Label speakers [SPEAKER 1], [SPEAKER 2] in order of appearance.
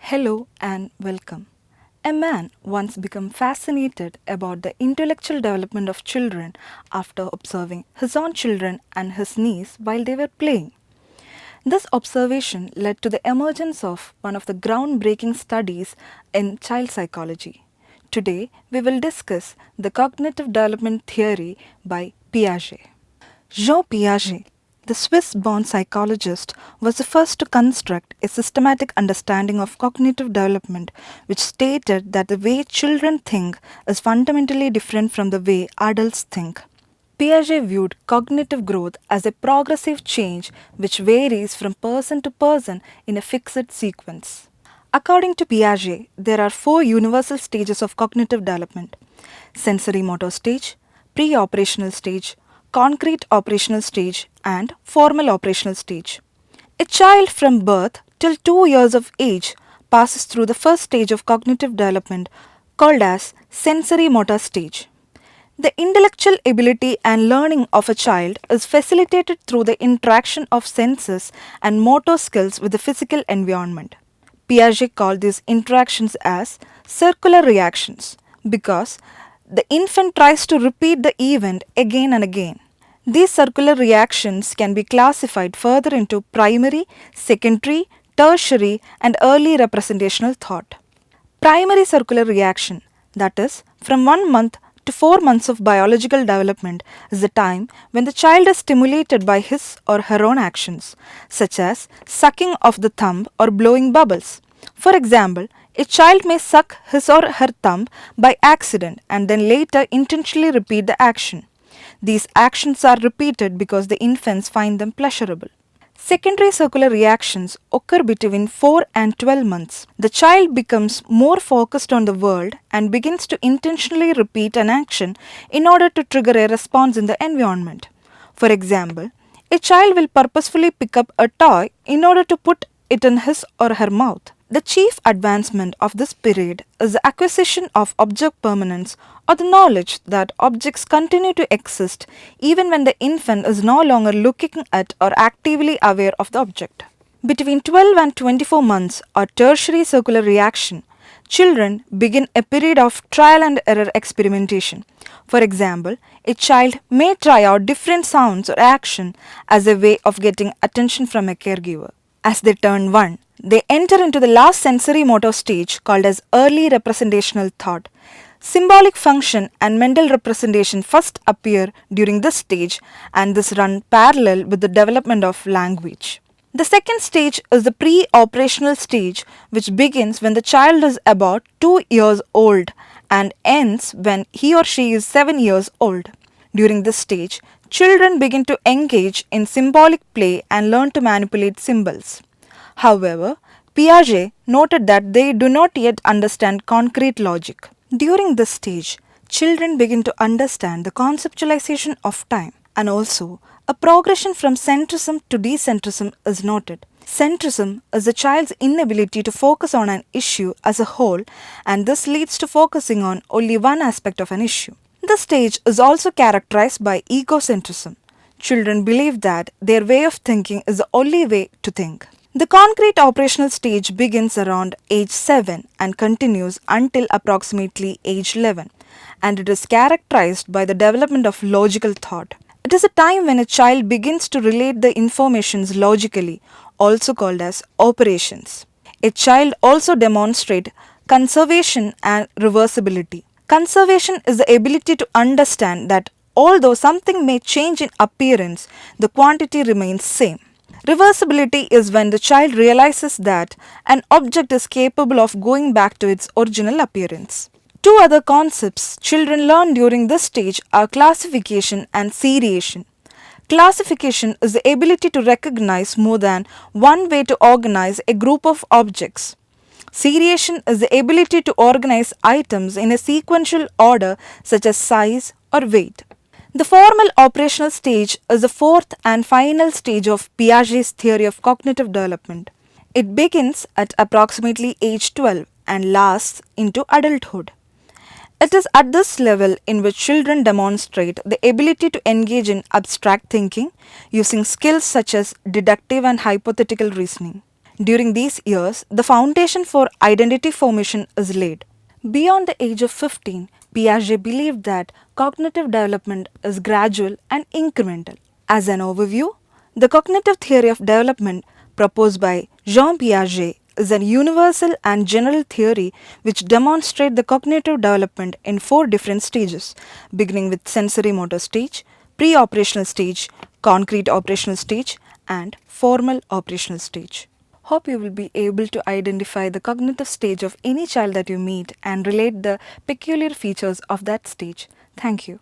[SPEAKER 1] Hello and welcome. A man once became fascinated about the intellectual development of children after observing his own children and his niece while they were playing. This observation led to the emergence of one of the groundbreaking studies in child psychology. Today, we will discuss the cognitive development theory by Piaget. Jean Piaget, the Swiss-born psychologist, was the first to construct a systematic understanding of cognitive development which stated that the way children think is fundamentally different from the way adults think. Piaget viewed cognitive growth as a progressive change which varies from person to person in a fixed sequence. According to Piaget, there are four universal stages of cognitive development: sensorimotor stage, pre-operational stage, concrete operational stage, and formal operational stage. A child from birth till 2 years of age passes through the first stage of cognitive development called as sensorimotor stage. The intellectual ability and learning of a child is facilitated through the interaction of senses and motor skills with the physical environment. Piaget called these interactions as circular reactions because the infant tries to repeat the event again and again. These circular reactions can be classified further into primary, secondary, tertiary, and early representational thought. Primary circular reaction, that is, from 1 month to 4 months of biological development, is the time when the child is stimulated by his or her own actions, such as sucking of the thumb or blowing bubbles. For example, a child may suck his or her thumb by accident and then later intentionally repeat the action. These actions are repeated because the infants find them pleasurable. Secondary circular reactions occur between 4 and 12 months. The child becomes more focused on the world and begins to intentionally repeat an action in order to trigger a response in the environment. For example, a child will purposefully pick up a toy in order to put it in his or her mouth. The chief advancement of this period is the acquisition of object permanence, or the knowledge that objects continue to exist even when the infant is no longer looking at or actively aware of the object. Between 12 and 24 months, or tertiary circular reaction, children begin a period of trial and error experimentation. For example, a child may try out different sounds or action as a way of getting attention from a caregiver. As they turn 1, they enter into the last sensory motor stage called as early representational thought. Symbolic function and mental representation first appear during this stage, and this run parallel with the development of language. The second stage is the pre-operational stage, which begins when the child is about 2 years old and ends when he or she is 7 years old. During this stage, children begin to engage in symbolic play and learn to manipulate symbols. However, Piaget noted that they do not yet understand concrete logic. During this stage, children begin to understand the conceptualization of time, and also a progression from centrism to decentrism is noted. Centrism is the child's inability to focus on an issue as a whole, and this leads to focusing on only one aspect of an issue. This stage is also characterized by egocentrism. Children believe that their way of thinking is the only way to think. The concrete operational stage begins around age 7 and continues until approximately age 11, and it is characterized by the development of logical thought. It is a time when a child begins to relate the informations logically, also called as operations. A child also demonstrates conservation and reversibility. Conservation is the ability to understand that although something may change in appearance, the quantity remains same. Reversibility is when the child realizes that an object is capable of going back to its original appearance. Two other concepts children learn during this stage are classification and seriation. Classification is the ability to recognize more than one way to organize a group of objects. Seriation is the ability to organize items in a sequential order such as size or weight. The formal operational stage is the fourth and final stage of Piaget's theory of cognitive development. It begins at approximately age 12 and lasts into adulthood. It is at this level in which children demonstrate the ability to engage in abstract thinking using skills such as deductive and hypothetical reasoning. During these years, the foundation for identity formation is laid. Beyond the age of 15, Piaget believed that cognitive development is gradual and incremental. As an overview, the cognitive theory of development proposed by Jean Piaget is a universal and general theory which demonstrates the cognitive development in four different stages, beginning with sensorimotor stage, pre-operational stage, concrete operational stage, and formal operational stage. Hope you will be able to identify the cognitive stage of any child that you meet and relate the peculiar features of that stage. Thank you.